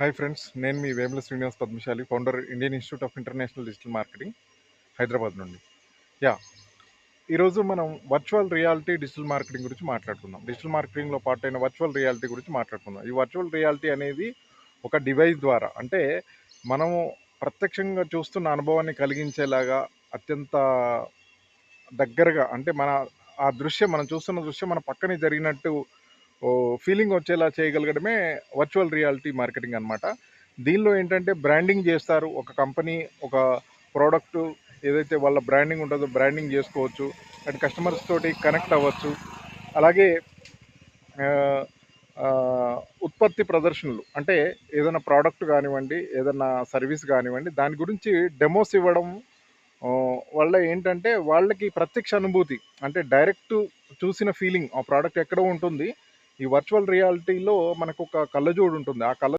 Hi friends, నేను మీ Vemula Srinivas Padmashali, founder Indian Institute of International Digital Marketing, Hyderabad నుండి. యా ఈరోజు మనం వర్చువల్ రియాలిటీ డిజిటల్ మార్కెటింగ్ గురించి మాట్లాడుకుందాం. డిజిటల్ మార్కెటింగ్లో పార్ట్ అయిన వర్చువల్ రియాలిటీ గురించి మాట్లాడుకుందాం. ఈ వర్చువల్ రియాలిటీ అనేది ఒక డివైస్ ద్వారా, అంటే మనము ప్రత్యక్షంగా చూస్తున్న అనుభవాన్ని కలిగించేలాగా అత్యంత దగ్గరగా, అంటే ఆ దృశ్యం, మనం చూస్తున్న దృశ్యం మన పక్కనే జరిగినట్టు ఫీలింగ్ వచ్చేలా చేయగలగడమే వర్చువల్ రియాలిటీ మార్కెటింగ్ అనమాట. దీనిలో ఏంటంటే బ్రాండింగ్ చేస్తారు. ఒక కంపెనీ ఒక ప్రోడక్ట్ ఏదైతే వాళ్ళ బ్రాండింగ్ ఉంటుందో బ్రాండింగ్ చేసుకోవచ్చు, అండ్ కస్టమర్స్ తోటి కనెక్ట్ అవ్వచ్చు. అలాగే ఆ, ఆ, ఉత్పత్తి ప్రదర్శనలు, అంటే ఏదైనా ప్రోడక్ట్ కానివ్వండి, ఏదైనా సర్వీస్ కానివ్వండి, దాని గురించి డెమోస్ ఇవ్వడం వల్ల ఏంటంటే వాళ్ళకి ప్రత్యక్ష అనుభూతి, అంటే డైరెక్ట్ చూసిన ఫీలింగ్, ఆ ప్రోడక్ట్ ఎక్కడో ఉంటుంది. ఈ వర్చువల్ రియాలిటీలో మనకు ఒక కళ్ళజోడు ఉంటుంది. ఆ కళ్ళ